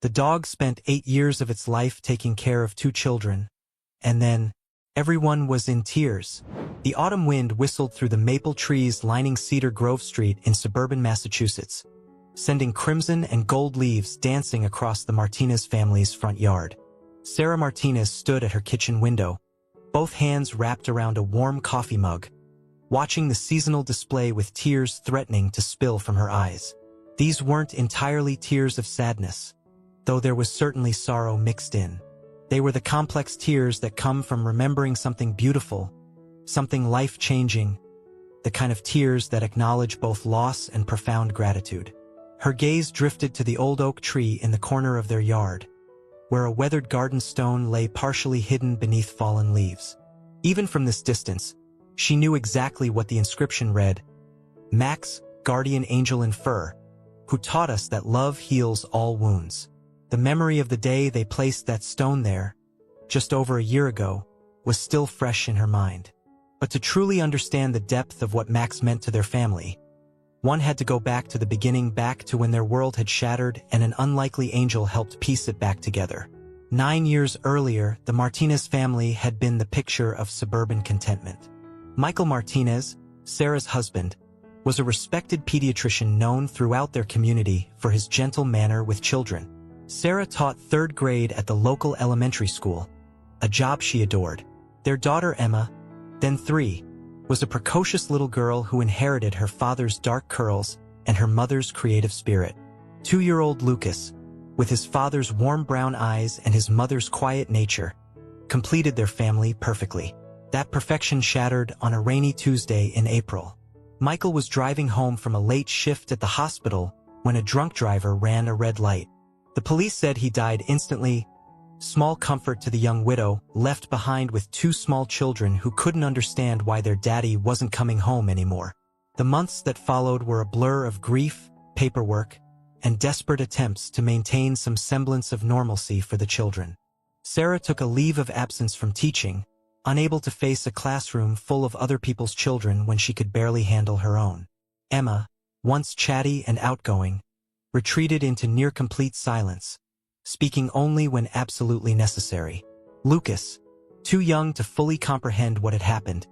The dog spent 8 years of its life taking care of 2 children. And then, everyone was in tears. The autumn wind whistled through the maple trees lining Cedar Grove Street in suburban Massachusetts, sending crimson and gold leaves dancing across the Martinez family's front yard. Sarah Martinez stood at her kitchen window, both hands wrapped around a warm coffee mug, watching the seasonal display with tears threatening to spill from her eyes. These weren't entirely tears of sadness, though there was certainly sorrow mixed in. They were the complex tears that come from remembering something beautiful, something life-changing, the kind of tears that acknowledge both loss and profound gratitude. Her gaze drifted to the old oak tree in the corner of their yard, where a weathered garden stone lay partially hidden beneath fallen leaves. Even from this distance, she knew exactly what the inscription read: Max, guardian angel in fur, who taught us that love heals all wounds. The memory of the day they placed that stone there, just over a year ago, was still fresh in her mind. But to truly understand the depth of what Max meant to their family, one had to go back to the beginning, back to when their world had shattered and an unlikely angel helped piece it back together. 9 years earlier, the Martinez family had been the picture of suburban contentment. Michael Martinez, Sarah's husband, was a respected pediatrician known throughout their community for his gentle manner with children. Sarah taught 3rd grade at the local elementary school, a job she adored. Their daughter Emma, then 3, was a precocious little girl who inherited her father's dark curls and her mother's creative spirit. 2-year-old Lucas, with his father's warm brown eyes and his mother's quiet nature, completed their family perfectly. That perfection shattered on a rainy Tuesday in April. Michael was driving home from a late shift at the hospital when a drunk driver ran a red light. The police said he died instantly. Small comfort to the young widow, left behind with 2 small children who couldn't understand why their daddy wasn't coming home anymore. The months that followed were a blur of grief, paperwork, and desperate attempts to maintain some semblance of normalcy for the children. Sarah took a leave of absence from teaching, unable to face a classroom full of other people's children when she could barely handle her own. Emma, once chatty and outgoing, retreated into near-complete silence, speaking only when absolutely necessary. Lucas, too young to fully comprehend what had happened,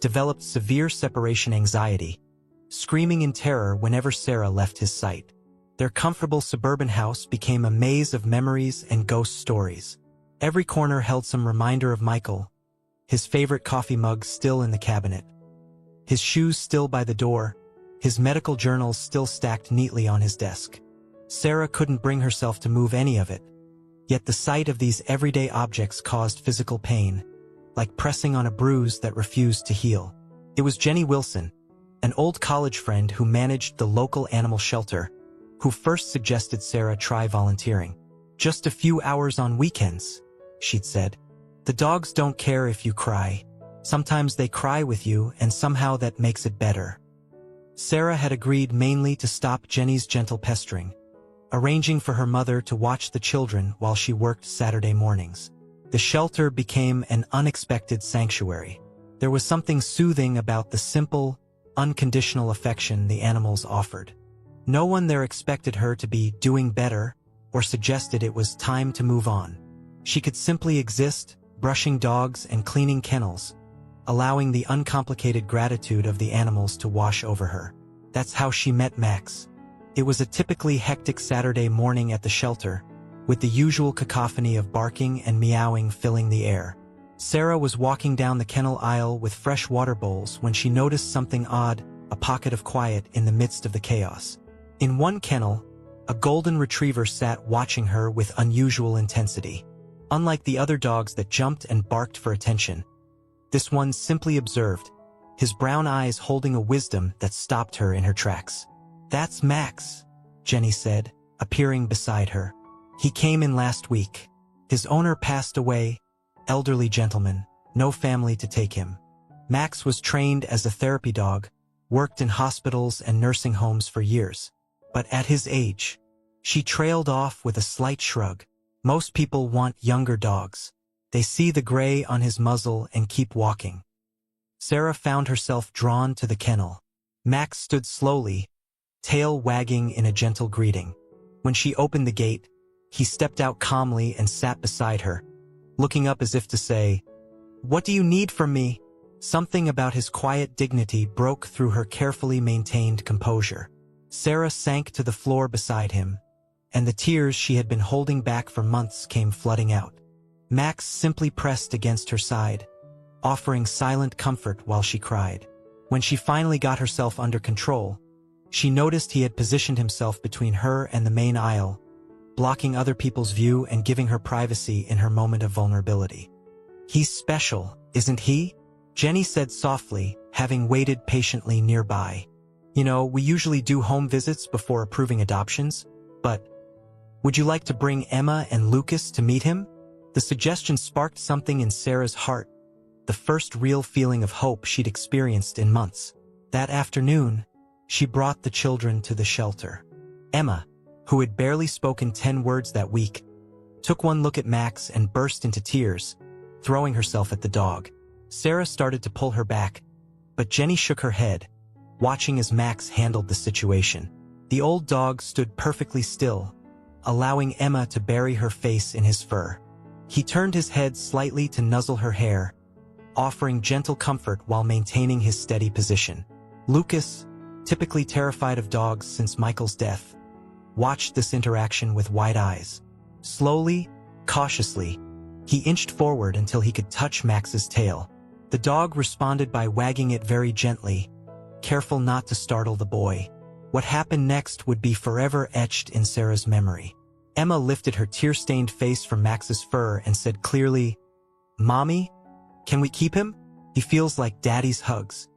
developed severe separation anxiety, screaming in terror whenever Sarah left his sight. Their comfortable suburban house became a maze of memories and ghost stories. Every corner held some reminder of Michael, his favorite coffee mug still in the cabinet, his shoes still by the door, his medical journals still stacked neatly on his desk. Sarah couldn't bring herself to move any of it, yet the sight of these everyday objects caused physical pain, like pressing on a bruise that refused to heal. It was Jenny Wilson, an old college friend who managed the local animal shelter, who first suggested Sarah try volunteering. "Just a few hours on weekends," she'd said. "The dogs don't care if you cry. Sometimes they cry with you, and somehow that makes it better." Sarah had agreed mainly to stop Jenny's gentle pestering, arranging for her mother to watch the children while she worked Saturday mornings. The shelter became an unexpected sanctuary. There was something soothing about the simple, unconditional affection the animals offered. No one there expected her to be doing better or suggested it was time to move on. She could simply exist, brushing dogs and cleaning kennels, allowing the uncomplicated gratitude of the animals to wash over her. That's how she met Max. It was a typically hectic Saturday morning at the shelter, with the usual cacophony of barking and meowing filling the air. Sarah was walking down the kennel aisle with fresh water bowls when she noticed something odd, a pocket of quiet in the midst of the chaos. In one kennel, a golden retriever sat watching her with unusual intensity. Unlike the other dogs that jumped and barked for attention, this one simply observed, his brown eyes holding a wisdom that stopped her in her tracks. "That's Max," Jenny said, appearing beside her. "He came in last week. His owner passed away, elderly gentleman, no family to take him. Max was trained as a therapy dog, worked in hospitals and nursing homes for years. But at his age," she trailed off with a slight shrug, "most people want younger dogs. They see the gray on his muzzle and keep walking." Sarah found herself drawn to the kennel. Max stood slowly, tail wagging in a gentle greeting. When she opened the gate, He stepped out calmly and sat beside her, looking up as if to say, "What do you need from me?" Something about his quiet dignity broke through her carefully maintained composure. Sarah sank to the floor beside him, and the tears she had been holding back for months came flooding out. Max simply pressed against her side, offering silent comfort while she cried. When she finally got herself under control, she noticed he had positioned himself between her and the main aisle, blocking other people's view and giving her privacy in her moment of vulnerability. "He's special, isn't he?" Jenny said softly, having waited patiently nearby. "You know, we usually do home visits before approving adoptions, but would you like to bring Emma and Lucas to meet him?" The suggestion sparked something in Sarah's heart, the first real feeling of hope she'd experienced in months. That afternoon, she brought the children to the shelter. Emma, who had barely spoken 10 words that week, took one look at Max and burst into tears, throwing herself at the dog. Sarah started to pull her back, but Jenny shook her head, watching as Max handled the situation. The old dog stood perfectly still, allowing Emma to bury her face in his fur. He turned his head slightly to nuzzle her hair, offering gentle comfort while maintaining his steady position. Lucas, typically terrified of dogs since Michael's death, watched this interaction with wide eyes. Slowly, cautiously, he inched forward until he could touch Max's tail. The dog responded by wagging it very gently, careful not to startle the boy. What happened next would be forever etched in Sarah's memory. Emma lifted her tear-stained face from Max's fur and said clearly, "Mommy, can we keep him? He feels like Daddy's hugs."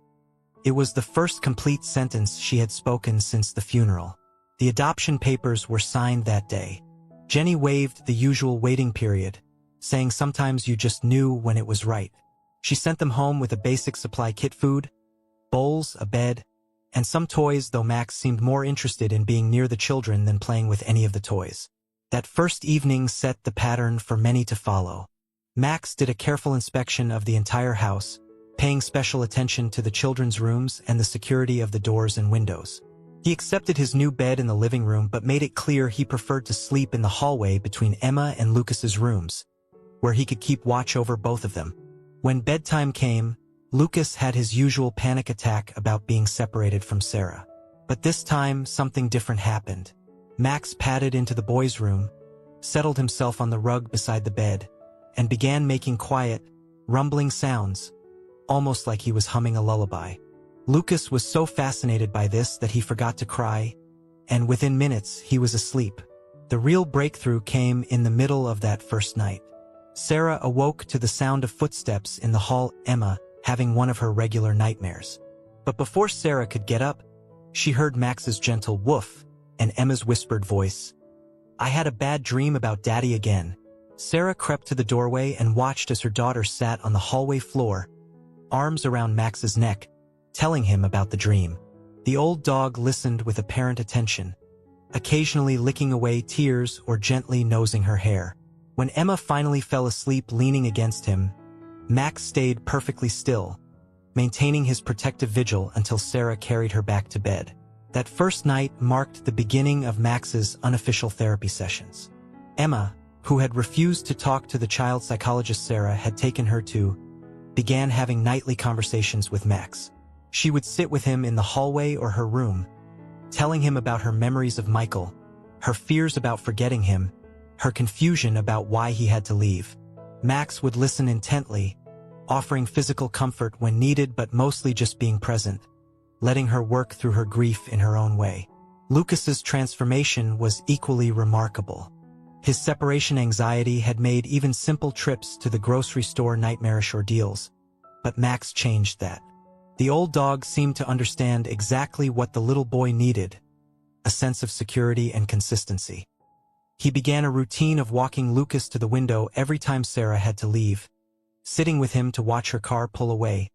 It was the first complete sentence she had spoken since the funeral. The adoption papers were signed that day. Jenny waived the usual waiting period, saying sometimes you just knew when it was right. She sent them home with a basic supply kit: food, bowls, a bed, and some toys, though Max seemed more interested in being near the children than playing with any of the toys. That first evening set the pattern for many to follow. Max did a careful inspection of the entire house, paying special attention to the children's rooms and the security of the doors and windows. He accepted his new bed in the living room but made it clear he preferred to sleep in the hallway between Emma and Lucas's rooms, where he could keep watch over both of them. When bedtime came, Lucas had his usual panic attack about being separated from Sarah. But this time, something different happened. Max padded into the boys' room, settled himself on the rug beside the bed, and began making quiet, rumbling sounds, almost like he was humming a lullaby. Lucas was so fascinated by this that he forgot to cry, and within minutes he was asleep. The real breakthrough came in the middle of that first night. Sarah awoke to the sound of footsteps in the hall, Emma having one of her regular nightmares. But before Sarah could get up, she heard Max's gentle woof and Emma's whispered voice, "I had a bad dream about Daddy again." Sarah crept to the doorway and watched as her daughter sat on the hallway floor, arms around Max's neck, telling him about the dream. The old dog listened with apparent attention, occasionally licking away tears or gently nosing her hair. When Emma finally fell asleep leaning against him, Max stayed perfectly still, maintaining his protective vigil until Sarah carried her back to bed. That first night marked the beginning of Max's unofficial therapy sessions. Emma, who had refused to talk to the child psychologist Sarah had taken her to, began having nightly conversations with Max. She would sit with him in the hallway or her room, telling him about her memories of Michael, her fears about forgetting him, her confusion about why he had to leave. Max would listen intently, offering physical comfort when needed but mostly just being present, letting her work through her grief in her own way. Lucas's transformation was equally remarkable. His separation anxiety had made even simple trips to the grocery store nightmarish ordeals, but Max changed that. The old dog seemed to understand exactly what the little boy needed, a sense of security and consistency. He began a routine of walking Lucas to the window every time Sarah had to leave, sitting with him to watch her car pull away,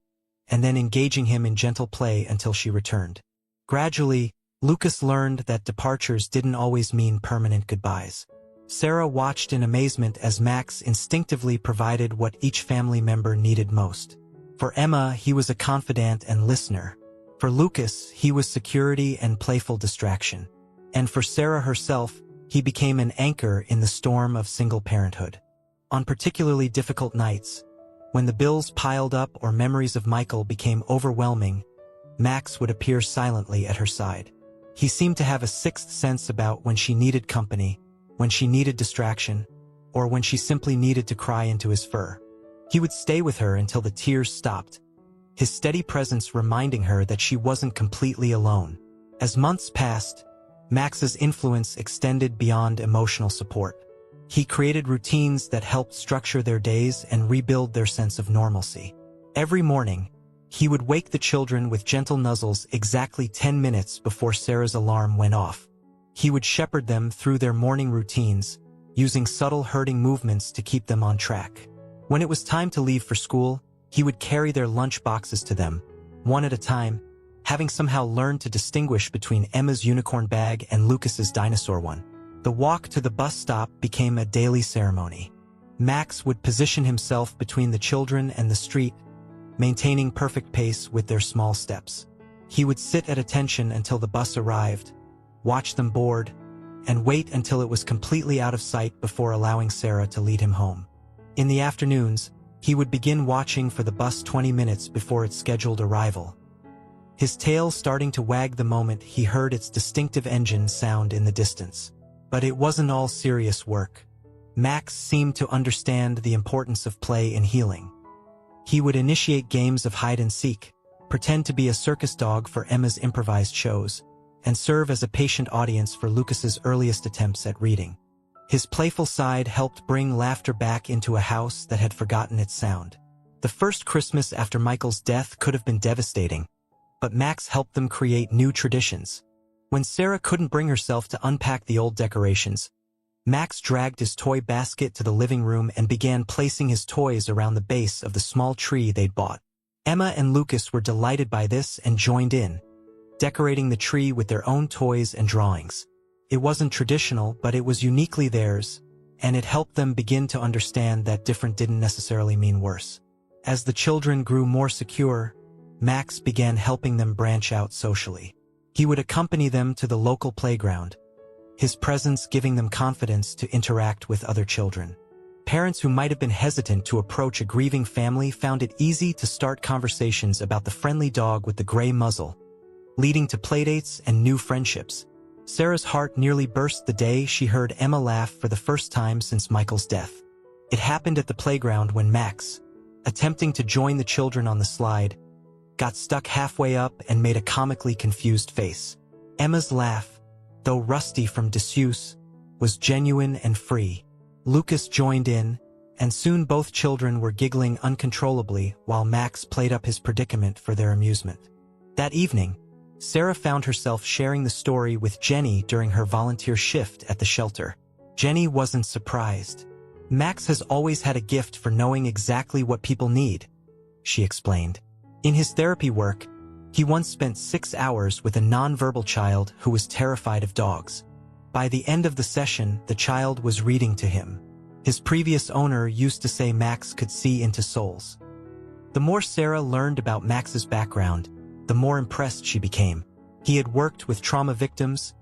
and then engaging him in gentle play until she returned. Gradually, Lucas learned that departures didn't always mean permanent goodbyes. Sarah watched in amazement as Max instinctively provided what each family member needed most. For Emma, he was a confidant and listener. For Lucas, he was security and playful distraction. And for Sarah herself, He became an anchor in the storm of single parenthood. On particularly difficult nights, when the bills piled up or memories of Michael became overwhelming, Max would appear silently at her side. He seemed to have a sixth sense about when she needed company, when she needed distraction, or when she simply needed to cry into his fur. He would stay with her until the tears stopped, his steady presence reminding her that she wasn't completely alone. As months passed, Max's influence extended beyond emotional support. He created routines that helped structure their days and rebuild their sense of normalcy. Every morning, he would wake the children with gentle nuzzles exactly 10 minutes before Sarah's alarm went off. He would shepherd them through their morning routines, using subtle herding movements to keep them on track. When it was time to leave for school, he would carry their lunch boxes to them, one at a time, having somehow learned to distinguish between Emma's unicorn bag and Lucas's dinosaur one. The walk to the bus stop became a daily ceremony. Max would position himself between the children and the street, maintaining perfect pace with their small steps. He would sit at attention until the bus arrived, watch them board, and wait until it was completely out of sight before allowing Sarah to lead him home. In the afternoons, he would begin watching for the bus 20 minutes before its scheduled arrival, his tail starting to wag the moment he heard its distinctive engine sound in the distance. But it wasn't all serious work. Max seemed to understand the importance of play and healing. He would initiate games of hide and seek, pretend to be a circus dog for Emma's improvised shows, and serve as a patient audience for Lucas's earliest attempts at reading. His playful side helped bring laughter back into a house that had forgotten its sound. The first Christmas after Michael's death could have been devastating, but Max helped them create new traditions. When Sarah couldn't bring herself to unpack the old decorations, Max dragged his toy basket to the living room and began placing his toys around the base of the small tree they'd bought. Emma and Lucas were delighted by this and joined in, decorating the tree with their own toys and drawings. It wasn't traditional, but it was uniquely theirs, and it helped them begin to understand that different didn't necessarily mean worse. As the children grew more secure, Max began helping them branch out socially. He would accompany them to the local playground, his presence giving them confidence to interact with other children. Parents who might have been hesitant to approach a grieving family found it easy to start conversations about the friendly dog with the gray muzzle, leading to playdates and new friendships. Sarah's heart nearly burst the day she heard Emma laugh for the first time since Michael's death. It happened at the playground when Max, attempting to join the children on the slide, got stuck halfway up and made a comically confused face. Emma's laugh, though rusty from disuse, was genuine and free. Lucas joined in, and soon both children were giggling uncontrollably while Max played up his predicament for their amusement. That evening, Sarah found herself sharing the story with Jenny during her volunteer shift at the shelter. Jenny wasn't surprised. Max has always had a gift for knowing exactly what people need, she explained. In his therapy work, he once spent 6 hours with a nonverbal child who was terrified of dogs. By the end of the session, the child was reading to him. His previous owner used to say Max could see into souls. The more Sarah learned about Max's background, the more impressed she became. He had worked with trauma victims,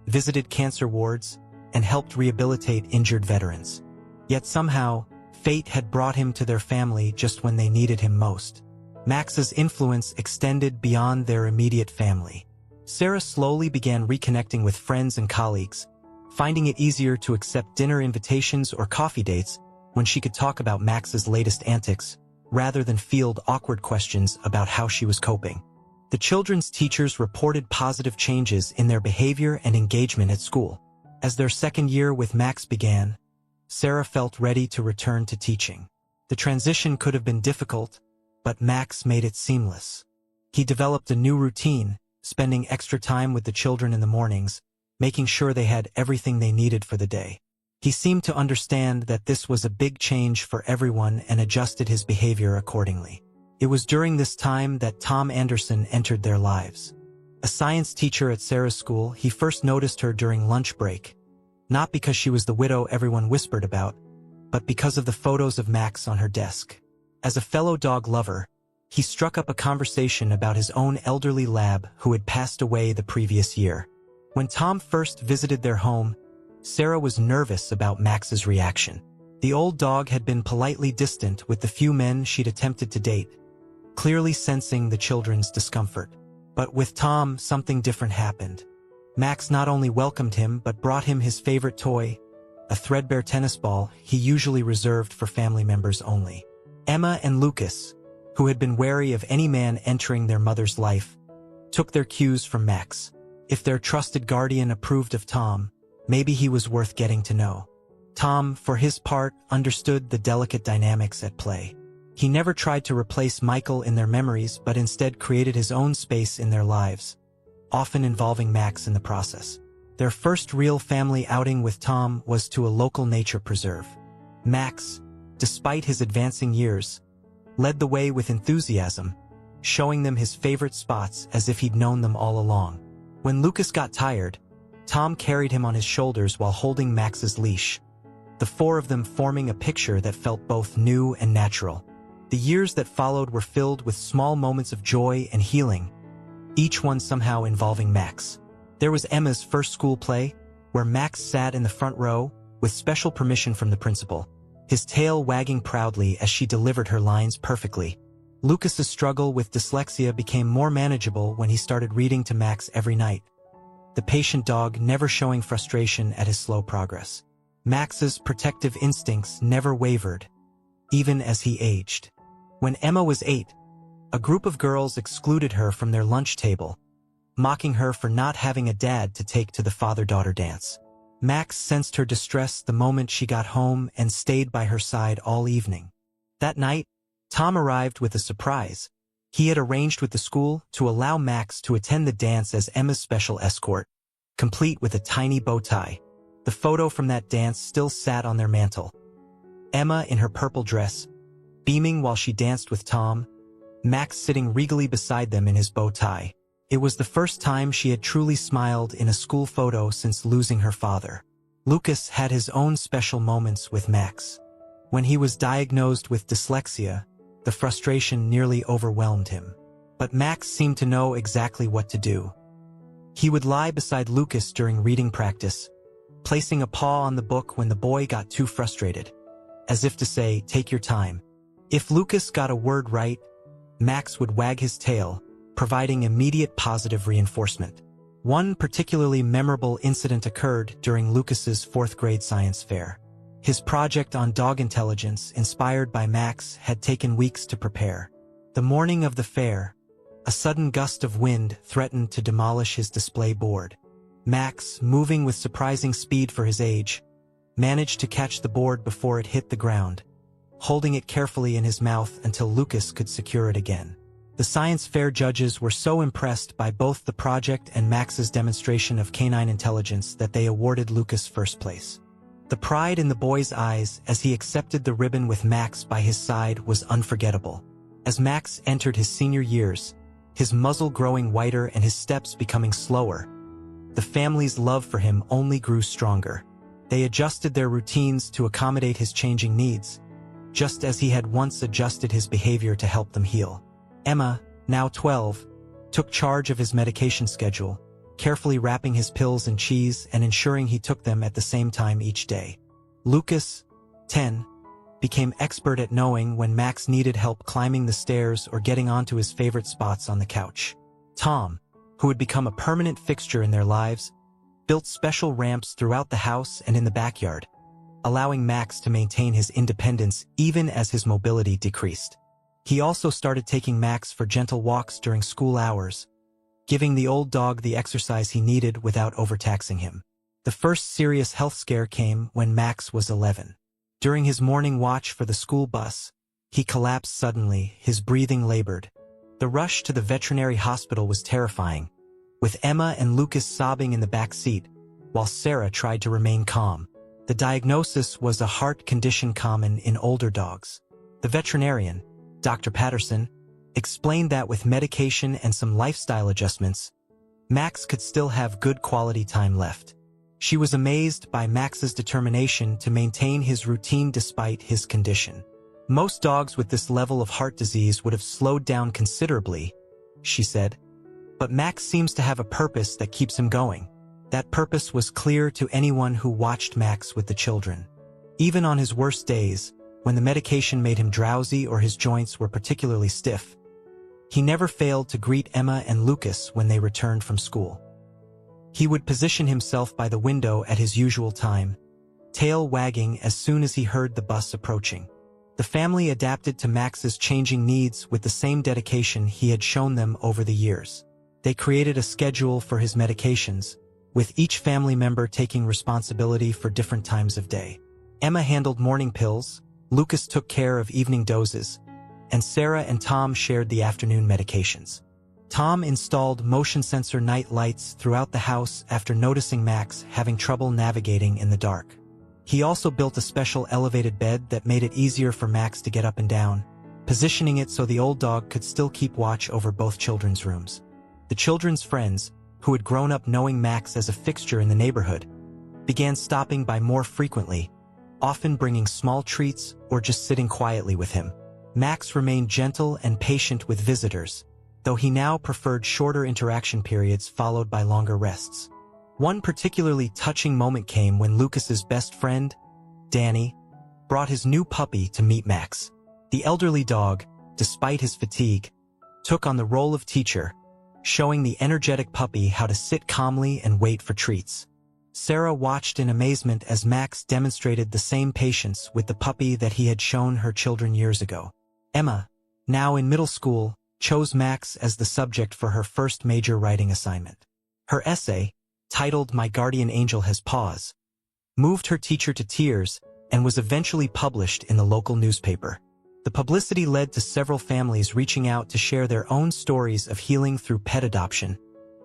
visited cancer wards, and helped rehabilitate injured veterans. Yet somehow, fate had brought him to their family just when they needed him most. Max's influence extended beyond their immediate family. Sarah slowly began reconnecting with friends and colleagues, finding it easier to accept dinner invitations or coffee dates when she could talk about Max's latest antics, rather than field awkward questions about how she was coping. The children's teachers reported positive changes in their behavior and engagement at school. As their second year with Max began, Sarah felt ready to return to teaching. The transition could have been difficult, but Max made it seamless. He developed a new routine, spending extra time with the children in the mornings, making sure they had everything they needed for the day. He seemed to understand that this was a big change for everyone and adjusted his behavior accordingly. It was during this time that Tom Anderson entered their lives. A science teacher at Sarah's school, he first noticed her during lunch break, not because she was the widow everyone whispered about, but because of the photos of Max on her desk. As a fellow dog lover, he struck up a conversation about his own elderly lab who had passed away the previous year. When Tom first visited their home, Sarah was nervous about Max's reaction. The old dog had been politely distant with the few men she'd attempted to date, clearly sensing the children's discomfort. But with Tom, something different happened. Max not only welcomed him but brought him his favorite toy, a threadbare tennis ball he usually reserved for family members only. Emma and Lucas, who had been wary of any man entering their mother's life, took their cues from Max. If their trusted guardian approved of Tom, maybe he was worth getting to know. Tom, for his part, understood the delicate dynamics at play. He never tried to replace Michael in their memories but instead created his own space in their lives, often involving Max in the process. Their first real family outing with Tom was to a local nature preserve. Max, despite his advancing years, led the way with enthusiasm, showing them his favorite spots as if he'd known them all along. When Lucas got tired, Tom carried him on his shoulders while holding Max's leash, the four of them forming a picture that felt both new and natural. The years that followed were filled with small moments of joy and healing, each one somehow involving Max. There was Emma's first school play, where Max sat in the front row, with special permission from the principal, his tail wagging proudly as she delivered her lines perfectly. Lucas's struggle with dyslexia became more manageable when he started reading to Max every night, the patient dog never showing frustration at his slow progress. Max's protective instincts never wavered, even as he aged. When Emma was 8, a group of girls excluded her from their lunch table, mocking her for not having a dad to take to the father-daughter dance. Max sensed her distress the moment she got home and stayed by her side all evening. That night, Tom arrived with a surprise. He had arranged with the school to allow Max to attend the dance as Emma's special escort, complete with a tiny bow tie. The photo from that dance still sat on their mantel. Emma in her purple dress, beaming while she danced with Tom, Max sitting regally beside them in his bow tie. It was the first time she had truly smiled in a school photo since losing her father. Lucas had his own special moments with Max. When he was diagnosed with dyslexia, the frustration nearly overwhelmed him. But Max seemed to know exactly what to do. He would lie beside Lucas during reading practice, placing a paw on the book when the boy got too frustrated, as if to say, "Take your time." If Lucas got a word right, Max would wag his tail, providing immediate positive reinforcement. One particularly memorable incident occurred during Lucas's 4th grade science fair. His project on dog intelligence, inspired by Max, had taken weeks to prepare. The morning of the fair, a sudden gust of wind threatened to demolish his display board. Max, moving with surprising speed for his age, managed to catch the board before it hit the ground, holding it carefully in his mouth until Lucas could secure it again. The science fair judges were so impressed by both the project and Max's demonstration of canine intelligence that they awarded Lucas first place. The pride in the boy's eyes as he accepted the ribbon with Max by his side was unforgettable. As Max entered his senior years, his muzzle growing whiter and his steps becoming slower, the family's love for him only grew stronger. They adjusted their routines to accommodate his changing needs, just as he had once adjusted his behavior to help them heal. Emma, now 12, took charge of his medication schedule, carefully wrapping his pills in cheese and ensuring he took them at the same time each day. Lucas, 10, became expert at knowing when Max needed help climbing the stairs or getting onto his favorite spots on the couch. Tom, who had become a permanent fixture in their lives, built special ramps throughout the house and in the backyard, allowing Max to maintain his independence even as his mobility decreased. He also started taking Max for gentle walks during school hours, giving the old dog the exercise he needed without overtaxing him. The first serious health scare came when Max was 11. During his morning watch for the school bus, he collapsed suddenly, his breathing labored. The rush to the veterinary hospital was terrifying, with Emma and Lucas sobbing in the back seat, while Sarah tried to remain calm. The diagnosis was a heart condition common in older dogs. The veterinarian, Dr. Patterson, explained that with medication and some lifestyle adjustments, Max could still have good quality time left. She was amazed by Max's determination to maintain his routine despite his condition. Most dogs with this level of heart disease would have slowed down considerably, she said, but Max seems to have a purpose that keeps him going. That purpose was clear to anyone who watched Max with the children. Even on his worst days, when the medication made him drowsy or his joints were particularly stiff, he never failed to greet Emma and Lucas when they returned from school. He would position himself by the window at his usual time, tail wagging as soon as he heard the bus approaching. The family adapted to Max's changing needs with the same dedication he had shown them over the years. They created a schedule for his medications, with each family member taking responsibility for different times of day. Emma handled morning pills, Lucas took care of evening doses, and Sarah and Tom shared the afternoon medications. Tom installed motion sensor night lights throughout the house after noticing Max having trouble navigating in the dark. He also built a special elevated bed that made it easier for Max to get up and down, positioning it so the old dog could still keep watch over both children's rooms. The children's friends, who had grown up knowing Max as a fixture in the neighborhood, began stopping by more frequently, often bringing small treats or just sitting quietly with him. Max remained gentle and patient with visitors, though he now preferred shorter interaction periods followed by longer rests. One particularly touching moment came when Lucas's best friend, Danny, brought his new puppy to meet Max. The elderly dog, despite his fatigue, took on the role of teacher, showing the energetic puppy how to sit calmly and wait for treats. Sarah watched in amazement as Max demonstrated the same patience with the puppy that he had shown her children years ago. Emma, now in middle school, chose Max as the subject for her first major writing assignment. Her essay, titled My Guardian Angel Has Paws, moved her teacher to tears and was eventually published in the local newspaper. The publicity led to several families reaching out to share their own stories of healing through pet adoption,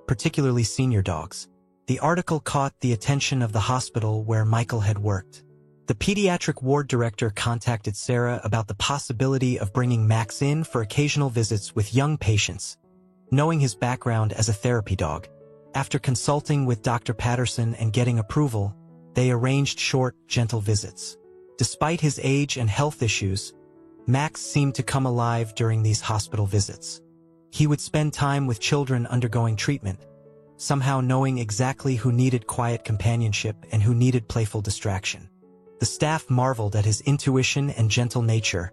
particularly senior dogs. The article caught the attention of the hospital where Michael had worked. The pediatric ward director contacted Sarah about the possibility of bringing Max in for occasional visits with young patients, knowing his background as a therapy dog. After consulting with Dr. Patterson and getting approval, they arranged short, gentle visits. Despite his age and health issues, Max seemed to come alive during these hospital visits. He would spend time with children undergoing treatment, somehow knowing exactly who needed quiet companionship and who needed playful distraction. The staff marveled at his intuition and gentle nature,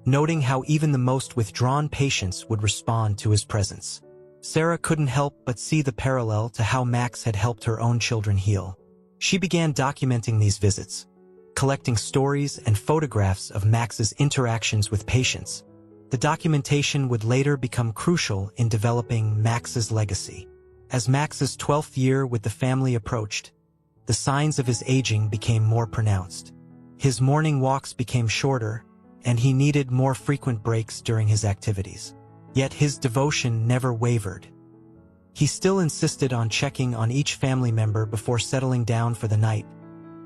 noting how even the most withdrawn patients would respond to his presence. Sarah couldn't help but see the parallel to how Max had helped her own children heal. She began documenting these visits, collecting stories and photographs of Max's interactions with patients. The documentation would later become crucial in developing Max's legacy. As Max's 12th year with the family approached, the signs of his aging became more pronounced. His morning walks became shorter, and he needed more frequent breaks during his activities. Yet his devotion never wavered. He still insisted on checking on each family member before settling down for the night,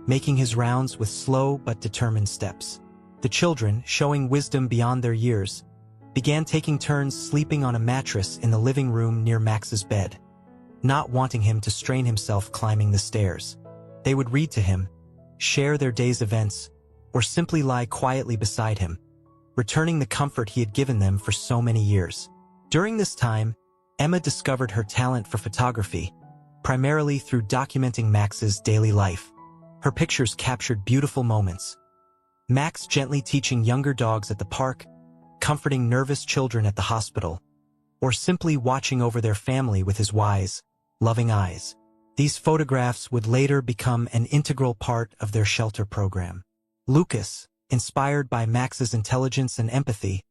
making his rounds with slow but determined steps. The children, showing wisdom beyond their years, began taking turns sleeping on a mattress in the living room near Max's bed, not wanting him to strain himself climbing the stairs. They would read to him, share their day's events, or simply lie quietly beside him, returning the comfort he had given them for so many years. During this time, Emma discovered her talent for photography, primarily through documenting Max's daily life. Her pictures captured beautiful moments. Max gently teaching younger dogs at the park, comforting nervous children at the hospital, or simply watching over their family with his wise, loving eyes. These photographs would later become an integral part of their shelter program. Lucas, inspired by Max's intelligence and empathy,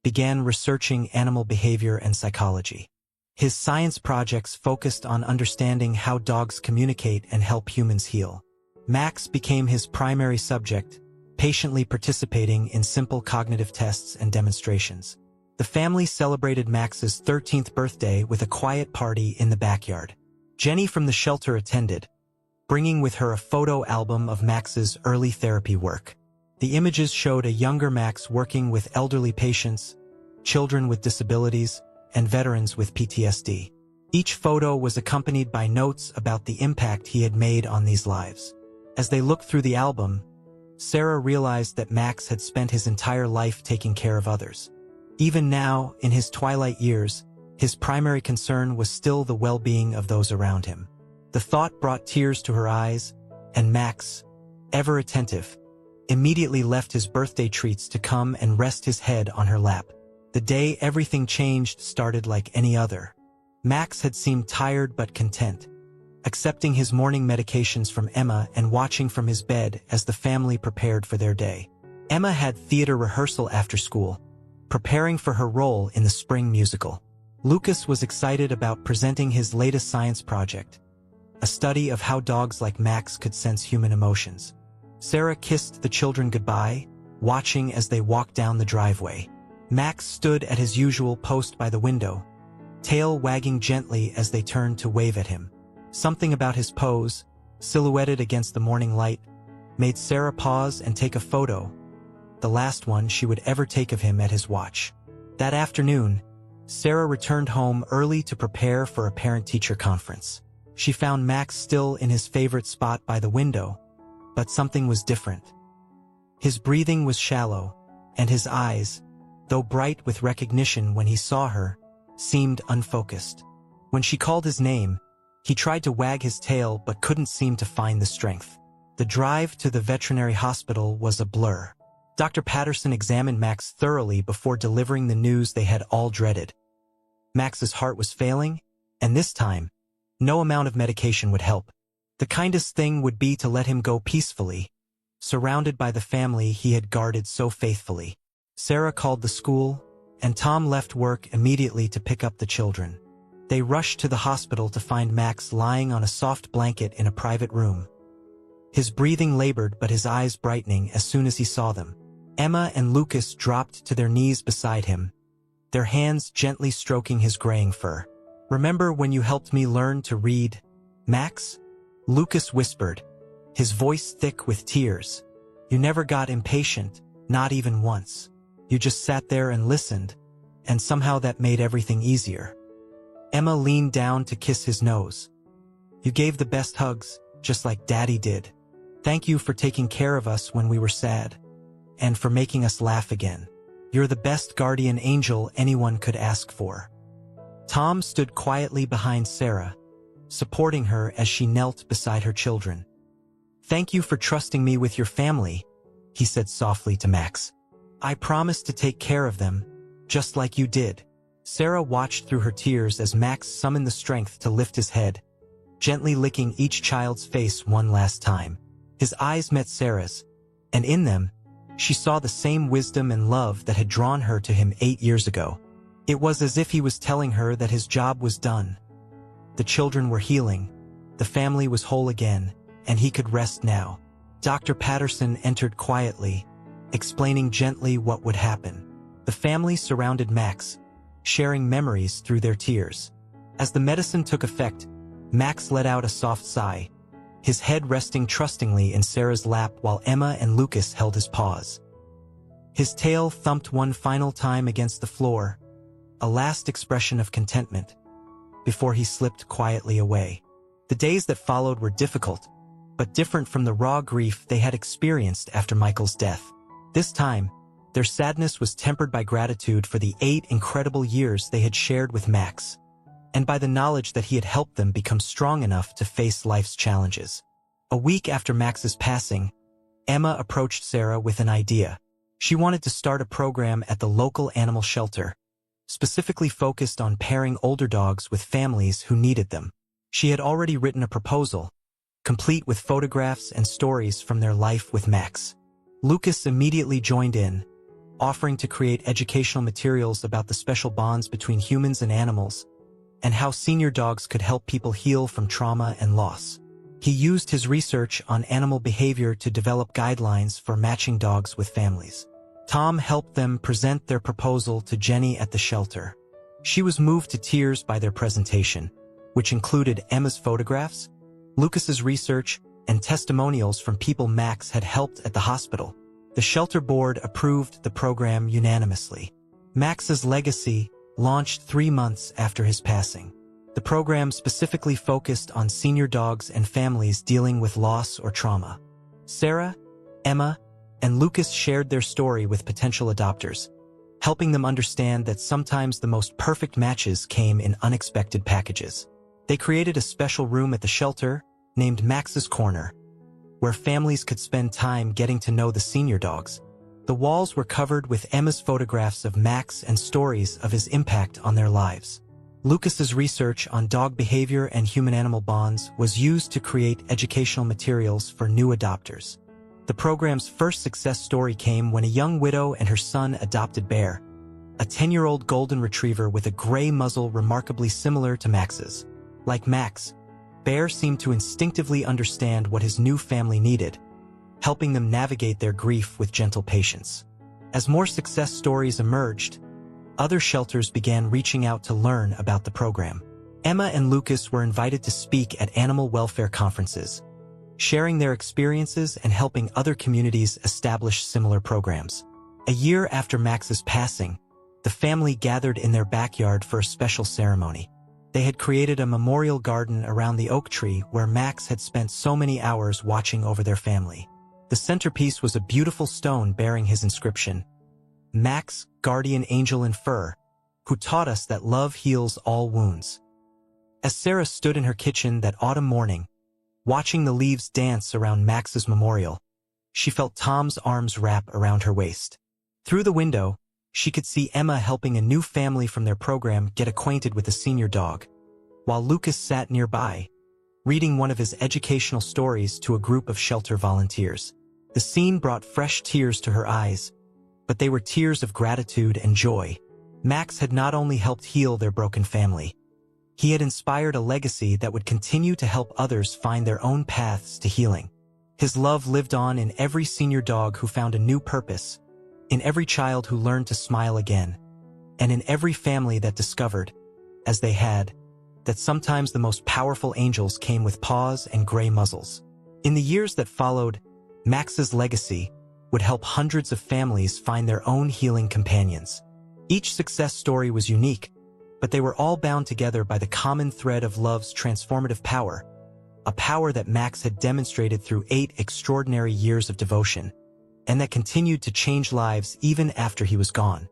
began researching animal behavior and psychology. His science projects focused on understanding how dogs communicate and help humans heal. Max became his primary subject, patiently participating in simple cognitive tests and demonstrations. The family celebrated Max's 13th birthday with a quiet party in the backyard. Jenny from the shelter attended, bringing with her a photo album of Max's early therapy work. The images showed a younger Max working with elderly patients, children with disabilities, and veterans with PTSD. Each photo was accompanied by notes about the impact he had made on these lives. As they looked through the album, Sarah realized that Max had spent his entire life taking care of others. Even now, in his twilight years, his primary concern was still the well-being of those around him. The thought brought tears to her eyes, and Max, ever attentive, immediately left his birthday treats to come and rest his head on her lap. The day everything changed started like any other. Max had seemed tired but content, accepting his morning medications from Emma and watching from his bed as the family prepared for their day. Emma had theater rehearsal after school, preparing for her role in the spring musical. Lucas was excited about presenting his latest science project, a study of how dogs like Max could sense human emotions. Sarah kissed the children goodbye, watching as they walked down the driveway. Max stood at his usual post by the window, tail wagging gently as they turned to wave at him. Something about his pose, silhouetted against the morning light, made Sarah pause and take a photo, the last one she would ever take of him at his watch. That afternoon, Sarah returned home early to prepare for a parent-teacher conference. She found Max still in his favorite spot by the window, but something was different. His breathing was shallow, and his eyes, though bright with recognition when he saw her, seemed unfocused. When she called his name, he tried to wag his tail but couldn't seem to find the strength. The drive to the veterinary hospital was a blur. Dr. Patterson examined Max thoroughly before delivering the news they had all dreaded. Max's heart was failing, and this time, no amount of medication would help. The kindest thing would be to let him go peacefully, surrounded by the family he had guarded so faithfully. Sarah called the school, and Tom left work immediately to pick up the children. They rushed to the hospital to find Max lying on a soft blanket in a private room. His breathing labored but his eyes brightening as soon as he saw them. Emma and Lucas dropped to their knees beside him, their hands gently stroking his graying fur. "Remember when you helped me learn to read, Max?" Lucas whispered, his voice thick with tears. "You never got impatient, not even once. You just sat there and listened, and somehow that made everything easier." Emma leaned down to kiss his nose. "You gave the best hugs, just like Daddy did. Thank you for taking care of us when we were sad, and for making us laugh again. You're the best guardian angel anyone could ask for." Tom stood quietly behind Sarah, supporting her as she knelt beside her children. "Thank you for trusting me with your family," he said softly to Max. "I promised to take care of them, just like you did." Sarah watched through her tears as Max summoned the strength to lift his head, gently licking each child's face one last time. His eyes met Sarah's, and in them, she saw the same wisdom and love that had drawn her to him 8 years ago. It was as if he was telling her that his job was done. The children were healing, the family was whole again, and he could rest now. Dr. Patterson entered quietly, explaining gently what would happen. The family surrounded Max, sharing memories through their tears. As the medicine took effect, Max let out a soft sigh, his head resting trustingly in Sarah's lap while Emma and Lucas held his paws. His tail thumped one final time against the floor, a last expression of contentment, before he slipped quietly away. The days that followed were difficult, but different from the raw grief they had experienced after Michael's death. This time, their sadness was tempered by gratitude for the 8 incredible years they had shared with Max, and by the knowledge that he had helped them become strong enough to face life's challenges. A week after Max's passing, Emma approached Sarah with an idea. She wanted to start a program at the local animal shelter, specifically focused on pairing older dogs with families who needed them. She had already written a proposal, complete with photographs and stories from their life with Max. Lucas immediately joined in, offering to create educational materials about the special bonds between humans and animals, and how senior dogs could help people heal from trauma and loss. He used his research on animal behavior to develop guidelines for matching dogs with families. Tom helped them present their proposal to Jenny at the shelter. She was moved to tears by their presentation, which included Emma's photographs, Lucas's research, and testimonials from people Max had helped at the hospital. The shelter board approved the program unanimously. Max's legacy launched 3 months after his passing. The program specifically focused on senior dogs and families dealing with loss or trauma. Sarah, Emma, and Lucas shared their story with potential adopters, helping them understand that sometimes the most perfect matches came in unexpected packages. They created a special room at the shelter, named Max's Corner, where families could spend time getting to know the senior dogs. The walls were covered with Emma's photographs of Max and stories of his impact on their lives. Lucas's research on dog behavior and human-animal bonds was used to create educational materials for new adopters. The program's first success story came when a young widow and her son adopted Bear, a 10-year-old golden retriever with a gray muzzle remarkably similar to Max's. Like Max, Bear seemed to instinctively understand what his new family needed, helping them navigate their grief with gentle patience. As more success stories emerged, other shelters began reaching out to learn about the program. Emma and Lucas were invited to speak at animal welfare conferences, sharing their experiences and helping other communities establish similar programs. A year after Max's passing, the family gathered in their backyard for a special ceremony. They had created a memorial garden around the oak tree where Max had spent so many hours watching over their family. The centerpiece was a beautiful stone bearing his inscription, "Max, guardian angel in fur, who taught us that love heals all wounds." As Sarah stood in her kitchen that autumn morning, watching the leaves dance around Max's memorial, she felt Tom's arms wrap around her waist. Through the window, she could see Emma helping a new family from their program get acquainted with a senior dog, while Lucas sat nearby, reading one of his educational stories to a group of shelter volunteers. The scene brought fresh tears to her eyes, but they were tears of gratitude and joy. Max had not only helped heal their broken family, he had inspired a legacy that would continue to help others find their own paths to healing. His love lived on in every senior dog who found a new purpose, in every child who learned to smile again, and in every family that discovered, as they had, that sometimes the most powerful angels came with paws and gray muzzles. In the years that followed, Max's legacy would help hundreds of families find their own healing companions. Each success story was unique, but they were all bound together by the common thread of love's transformative power, a power that Max had demonstrated through 8 extraordinary years of devotion, and that continued to change lives even after he was gone.